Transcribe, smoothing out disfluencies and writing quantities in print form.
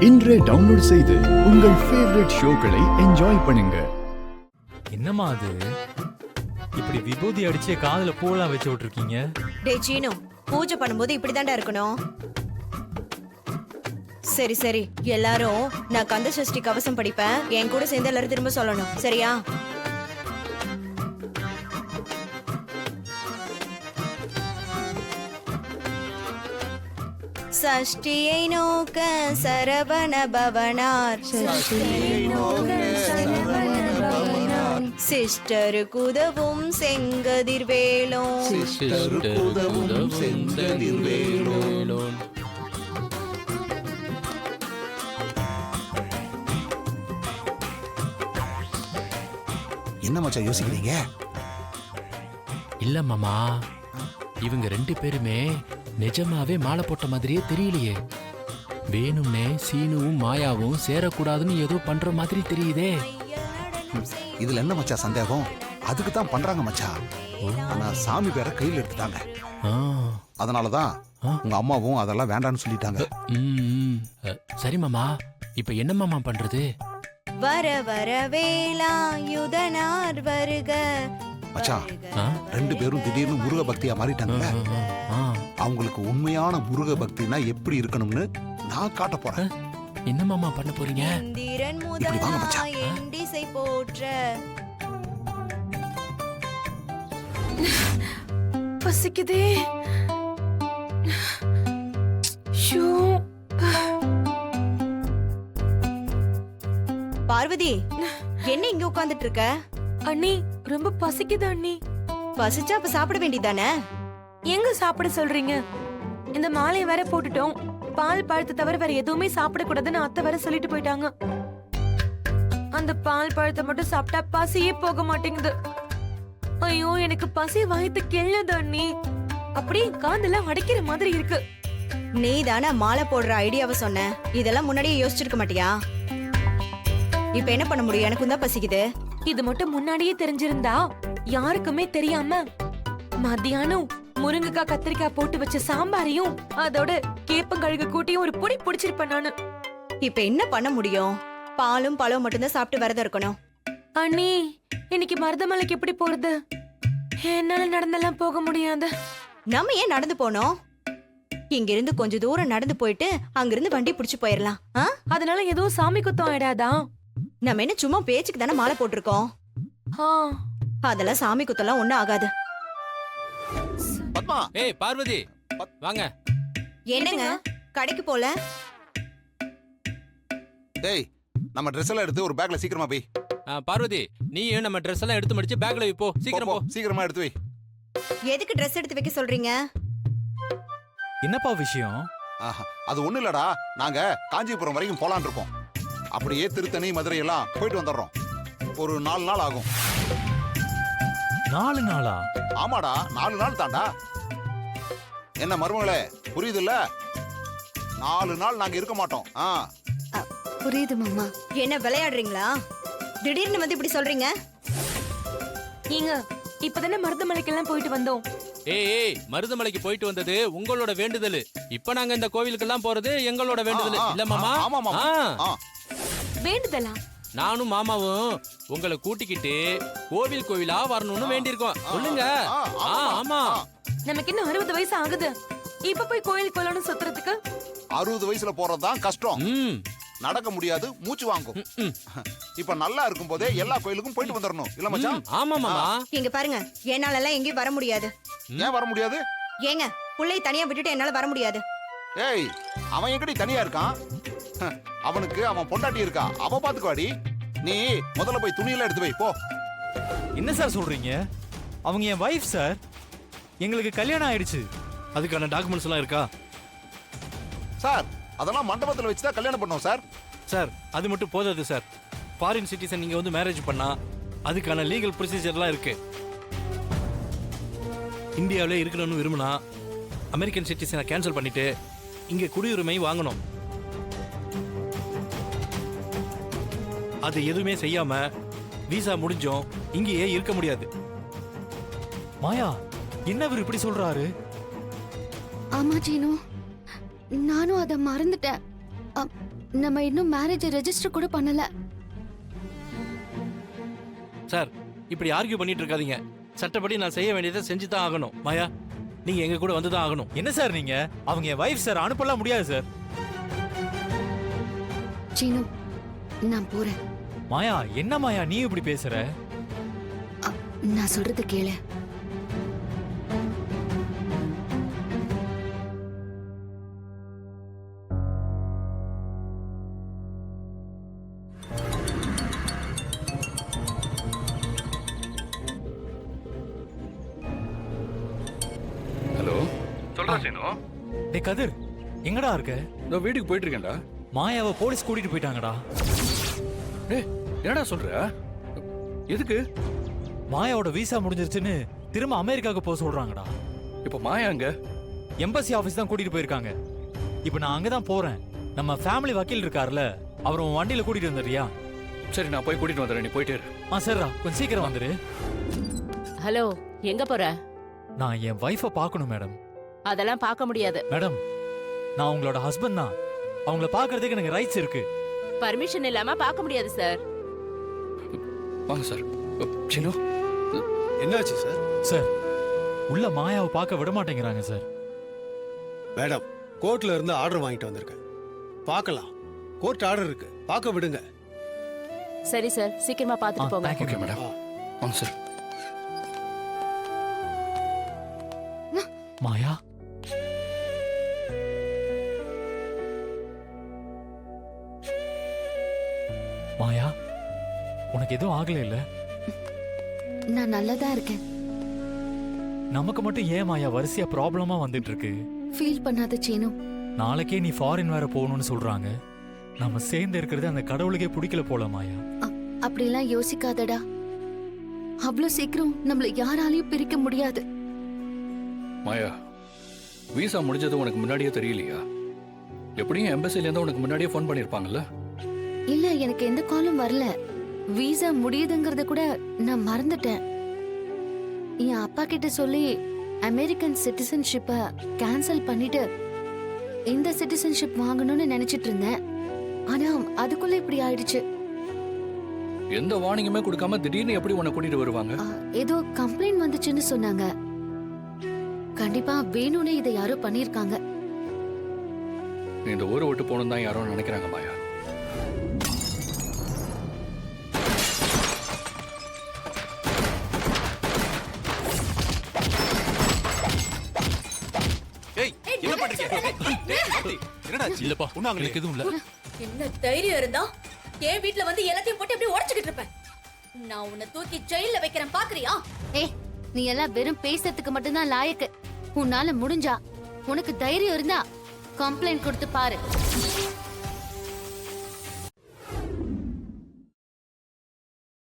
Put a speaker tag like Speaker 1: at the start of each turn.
Speaker 1: இன்றே டவுன்லோட் செய்து உங்கள் ஃபேவரட் ஷோக்களை என்ஜாய் பண்ணுங்க.
Speaker 2: என்னம்மா அது இப்படி விபூதி அடிச்சு காதுல பூலாம் வச்சு விட்டுருக்கீங்க?
Speaker 3: டேய் சீனு, பூஜை பண்ணும்போது இப்படிதான்டா இருக்கணும். சரி சரி, எல்லாரும் நான் கந்த சஷ்டி கவசம் படிப்பேன், என் கூட சேர்ந்து எல்லாரும் திரும்ப சொல்லணும், சரியா? சஷ்டியை நோக்க சரவண பவனார், சிஸ்டரு குதவும் செங்கதிர்வேலோன்,
Speaker 4: என்ன மச்சான் யோசிக்கிறீங்க?
Speaker 5: இல்ல மாமா, இவங்க ரெண்டு பேருமே நிஜமாவே மாலை போட்ட மாதிரியே தெரியலையே. வேணும்னே சீனுவும் மாயாவும் சேரக்கூடாதுன்னு ஏதோ பண்ற மாதிரி தெரியுதே.
Speaker 4: இதுல என்ன மச்சான் சந்தேகம்? அதுக்கு தான் பண்றாங்க மச்சான். ஆனா சாமி பேரை கையில் எடுத்துட்டாங்க. அதனாலதான் உங்க அம்மாவும் அதெல்லாம் வேண்டான்னு சொல்லிட்டாங்க.
Speaker 5: சரி மாமா, இப்ப என்ன மாமா பண்றது?
Speaker 3: வர வர வேலாயுதனார் வருக.
Speaker 4: மச்சான், ரெண்டு பேரும் திடீர்னு முருக பக்தியா மாறிட்டாங்க. அவங்களுக்கு உண்மையான முருக பக்தினா எப்படி இருக்கணும்னு நான் காட்ட போறேன்.
Speaker 5: என்ன மாமா பண்ண போறீங்க?
Speaker 3: இந்திரன் முதலா எண்டிசை போற்ற.
Speaker 6: பசிக்குதே.
Speaker 3: பார்வதி, என்ன இங்க உட்கார்ந்துட்டு இருக்க?
Speaker 6: அண்ணி, ரொம்ப பசிக்குது அண்ணி.
Speaker 3: பசிச்சா அப்ப சாப்பிட வேண்டியதானே?
Speaker 6: எங்க சாப்பிட சொல்றீங்க? இந்த மாலையை வேற போட்டுட்டோம். பால் பழத்தை தவிர வேற எதுவுமே சாப்பிட கூடாதுன்னு அத்தை வேற சொல்லிட்டு போயிட்டாங்க. அந்த பால் பழத்தை மட்டும் சாப்பிட்டா பசியே போக மாட்டேங்குது. ஐயோ, எனக்கு பசி வயித்து கிள்ளுது அண்ணி. அப்படியே காதெல்லாம் அடைக்கிற மாதிரி இருக்கு.
Speaker 3: நீ தானே மாலை போடுற ஐடியாவை சொன்ன. இதெல்லாம் முன்னாடியே யோசிச்சிருக்க மாட்டியா? இப்ப என்ன பண்ண முடியும்? எனக்கும் தான் பசிக்குது.
Speaker 6: இது மட்டும் முன்னாடியே தெரிஞ்சிருந்தா யாருக்குமே தெரியாம மத்தியானம் முருங்கைக்காய் கத்திரிக்காய் போட்டு வச்ச சாம்பாரையும் அதோட கேப்பங்கழுகு கூட்டியும் ஒரு பொடி பிடிச்சிருப்பேன் நானு.
Speaker 3: இப்ப என்ன பண்ண முடியும்? பாலும் பழம் மட்டும்தான் சாப்பிட்டு வரத இருக்கணும்.
Speaker 6: அண்ணி, இன்னைக்கு மருதமலைக்கு எப்படி போறது? என்னால நடந்தெல்லாம் போக முடியாது.
Speaker 3: நம்ம ஏன் நடந்து போனோம்? இங்க இருந்து கொஞ்ச தூரம் நடந்து போயிட்டு அங்கிருந்து வண்டி புடிச்சு போயிடலாம்.
Speaker 6: அதனால எதுவும் சாமி குத்தம் ஆயிடாதா?
Speaker 3: நம்ம என்ன சும்மா பேச்சுக்கு தானே மாலை போட்டிருக்கோம். அதெல்லாம் சாமி குத்தெல்லாம் ஒண்ணும் ஆகாது.
Speaker 4: பத்மா,
Speaker 5: ஏய் பார்வதி, வாங்க.
Speaker 3: என்னங்க கடைக்கு போல?
Speaker 4: டேய், நம்ம ட்ரெஸ் எல்லாம் எடுத்து ஒரு பேக்ல சீக்கிரமா போய்.
Speaker 5: பார்வதி, நீ நம்ம ட்ரெஸ் எல்லாம் எடுத்து முடிச்சு பேக்ல வை. போ, சீக்கிரம் போ.
Speaker 4: சீக்கிரமா எடுத்து வை.
Speaker 3: எதுக்கு ட்ரெஸ் எடுத்து வைக்க சொல்றீங்க?
Speaker 2: என்னப்பா விஷயம்?
Speaker 4: அது ஒண்ணு இல்லடா, நாங்க காஞ்சிபுரம் வரைக்கும் போலான் இருக்கோம். அப்படியே திருத்தணி மதுரை எல்லாம் போயிட்டு வந்துடுறோம். ஒரு 4 நாள் ஆகும்.
Speaker 2: 4 நாளா?
Speaker 4: ஆமாடா, 4 நாள் தாண்டா. என்ன மருமகளே, புரியுது இல்ல? 4 நாள் நாங்க இருக்க மாட்டோம்.
Speaker 6: புரியுது மாமா.
Speaker 3: என்ன விளையாடுறீங்களா? திடீர்னு வந்து இப்படி சொல்றீங்க?
Speaker 6: நீங்க இப்பதானே மருதமலைக்கெல்லாம் போயிட்டு வந்தோம்.
Speaker 5: ஏய், மருதமலைக்கு போயிட்டு வந்தது உங்களோட வேண்டுதல். இப்ப நாங்க இந்த கோவிலுக்கெல்லாம் போறது எங்களோட வேண்டுதல் இல்ல மாமா?
Speaker 4: ஆமா மாமா.
Speaker 6: வேண்டுதலா?
Speaker 5: நானும் மாமாவும் உங்களை கூட்டிக்கிட்டு கோவிலா வரணும்னு வேண்டியிருக்கோம். சொல்லுங்க. ஆமா,
Speaker 6: நமக்கு இன்னும் 60 வயசு ஆகுது. இப்ப போய் கோயில் கோலன்னு சுத்துறதுக்கு
Speaker 4: 60 வயசுல போறதுதான் கஷ்டம். நடக்க முடியாது, மூச்சு வாங்கும். இப்ப நல்லா இருக்கும் போதே எல்லா கோயிலுக்கும் போயிட்டு வந்துடணும் இல்ல மச்சான்?
Speaker 5: ஆமா மாமா.
Speaker 3: இங்க பாருங்க, என்னால எல்லாம் எங்கேயும் வர முடியாது.
Speaker 4: ஏன் வர முடியாது?
Speaker 3: ஏங்க, புள்ளைய தனியா விட்டுட்டு என்னால வர முடியாது.
Speaker 4: ஏய், அவன் எங்கடி தனியா இருக்கான்? அவனுக்கு அவன் பொண்டாட்டி இருக்கா, அவ பாத்துக்குவாடி. நீ முதல்ல போய் துணியெல்லாம் எடுத்து வை, போ.
Speaker 2: என்ன சார் சொல்றீங்க? அவங்க என் வைஃப் சார். எங்களுக்கு கல்யாணம் ஆயிடுச்சு.
Speaker 7: அதுக்கான டாக்குமெண்ட்ஸ் எல்லாம் இருக்கா
Speaker 4: சார்? அதெல்லாம் மண்டபத்தில் வச்சு தான் கல்யாணம் பண்ணோம் சார்.
Speaker 7: சார், அது மட்டும் போதாது சார். ஃபாரின் சிட்டிசன் நீங்க வந்து மேரேஜ் பண்ணா அதுக்கான லீகல் ப்ரொசீஜர்லாம் இருக்கு. இந்தியாவிலே இருக்கணும்னு விரும்பினா அமெரிக்கன் சிட்டிசனை கேன்சல் பண்ணிட்டு இங்க குடியுரிமை வாங்கணும். அது எதுவுமே செய்யாம விசா முடிஞ்சோம் இங்கேயே இருக்க முடியாது.
Speaker 2: மாயா, என்ன இவர் இப்படி சொல்றாரு?
Speaker 8: ஆமா ஜீனு, நானும் அதை மறந்துட்டேன். நம்ம இன்னும் மேரேஜ் ரெஜிஸ்டர் கூட பண்ணல.
Speaker 7: சார் இப்படி ஆர்கியூ பண்ணிட்டு இருக்காதீங்க. சட்டப்படி நான் செய்ய வேண்டியதை செஞ்சு தான் ஆகணும். மாயா நீங்க எங்க கூட வந்து தான் ஆகணும்.
Speaker 2: என்ன சார் நீங்க? அவங்க என் வைஃப் சார், அனுப்பலாம் முடியாது சார்.
Speaker 8: சீனு, நான் போறேன்.
Speaker 2: மாயா, என்ன மாயா நீ இப்படி பேசுற?
Speaker 8: நான் சொல்றது கேளு.
Speaker 9: ஹலோ, சொல்றா சீனு.
Speaker 2: டேய் கதிர், எங்கடா இருக்க?
Speaker 9: நான் வீட்டுக்கு போயிட்டு இருக்கேன்டா.
Speaker 2: மாயாவை போலீஸ் கூட்டிட்டு போயிட்டாங்கடா.
Speaker 9: டேய், என்னடா சொல்ற? எதுக்கு?
Speaker 2: மாயாவோட விசா முடிஞ்சிருச்சுன்னு திரும்ப அமெரிக்காவுக்கு போக சொல்றாங்கடா.
Speaker 9: இப்ப மாயா அங்க?
Speaker 2: எம்பசி ஆபீஸ் தான் கூட்டிட்டு போயிருக்காங்க. இப்போ நான் அங்கதான் போறேன். நம்ம ஃபேமிலி வக்கீல் இருக்காருல்ல, அவர் உன் வண்டியில கூட்டிட்டு வந்துடுறியா?
Speaker 9: சரி, நான் போய் கூட்டிட்டு வந்துடுறேன், நீ போயிட்டே இரு.
Speaker 2: சரிடா, கொஞ்சம் சீக்கிரம் வந்துரு.
Speaker 10: ஹலோ, எங்க போற?
Speaker 2: நான் என் வைஃபை பார்க்கணும் மேடம்.
Speaker 10: அதெல்லாம் பார்க்க முடியாது.
Speaker 2: மேடம், நான் உங்களோட ஹஸ்பண்ட் தான். அவங்கள பார்க்கறதுக்கு எனக்கு ரைட்ஸ் இருக்கு.
Speaker 10: பர்மிஷன் இல்லாம பார்க்க முடியாது சார்.
Speaker 9: வாங்க சார். சீனு,
Speaker 11: என்னாச்சு சார்?
Speaker 2: சார், உள்ள மாயாவை பார்க்க விட மாட்டேங்கிறாங்க சார்.
Speaker 11: மேடம், கோர்ட்ல இருந்து ஆர்டர் வாங்கிட்டு வந்திருக்கேன். பார்க்கலாம். கோர்ட் ஆர்டர் இருக்கு, பார்க்க விடுங்க.
Speaker 10: சரி சார், சீக்கிரமா பார்த்துட்டு போங்க.
Speaker 2: thank you,
Speaker 9: okay madam. வாங்க சார்.
Speaker 2: மாயா, மாயா, உனக்கு எதுவும் ஆகல இல்ல?
Speaker 8: நான் நல்லதா இருக்கேன்.
Speaker 2: நமக்கு மட்டும் ஏன் மாயா வரிசையா ப்ராப்ளமா வந்துட்டு இருக்கு?
Speaker 8: ஃபீல் பண்ணாத சீனு.
Speaker 2: நாளைக்கே நீ ஃபாரின் வேற போகணும்னு சொல்றாங்க. நம்ம சேர்ந்து இருக்கிறது அந்த கடவுளுக்கே பிடிக்கல போல மாயா.
Speaker 8: அப்படிலாம் யோசிக்காதடா. அவ்வளவு சீக்கிரம் நம்மள யாராலையும் பிரிக்க முடியாது.
Speaker 9: மாயா, விசா முடிஞ்சது உனக்கு முன்னாடியே தெரியலையா? எப்படியும் எம்பசில இருந்து உனக்கு முன்னாடியே ஃபோன் பண்ணிருப்பாங்கல்ல?
Speaker 8: இல்ல, எனக்கு எந்த காலும் வரல. விசா முடியுதுங்கறத கூட நான் மறந்துட்டேன். என் அப்பா கிட்ட சொல்லி அமெரிக்கன் சிட்டிசன்ஷிப்பை கேன்சல் பண்ணிட்டு இந்த சிட்டிசன்ஷிப் வாங்கணும்னு நினைச்சிட்டு இருந்தேன். ஆனா அதுக்குள்ள இப்படி ஆயிடுச்சு.
Speaker 9: எந்த வார்னிங்குமே கொடுக்காம திடீர்னு எப்படி உன்னை கூட்டிட்டு வருவாங்க?
Speaker 8: ஏதோ கம்ப்ளைண்ட் வந்துச்சுன்னு சொன்னாங்க. கண்டிப்பா வேணும்னே இதை யாரோ பண்ணிருக்காங்க.
Speaker 9: நீ இந்த ஊரை விட்டு போகணும் தான் யாரோ நினைக்கிறாங்க மாயா.
Speaker 7: ஏய், என்ன பண்றீங்க?
Speaker 5: இல்லப்பா, எனக்கு எதுவும் இல்ல.
Speaker 12: என்ன தைரியம் இருந்தா என் வீட்ல வந்து எல்லாத்தையும் போட்டு அப்படியே உடைச்சுக்கிட்டு இருப்பேன். நான் உன்னை தூக்கி ஜெயில வைக்கிறேன், பாக்குறியா?
Speaker 8: நீ எல்லாம் வெறும் பேசுறதுக்கு மட்டும்தான் லாயக்கு. உன்னால முடிஞ்சா, உனக்கு தைரியம் இருந்தா கம்ப்ளைண்ட் கொடுத்து பாரு.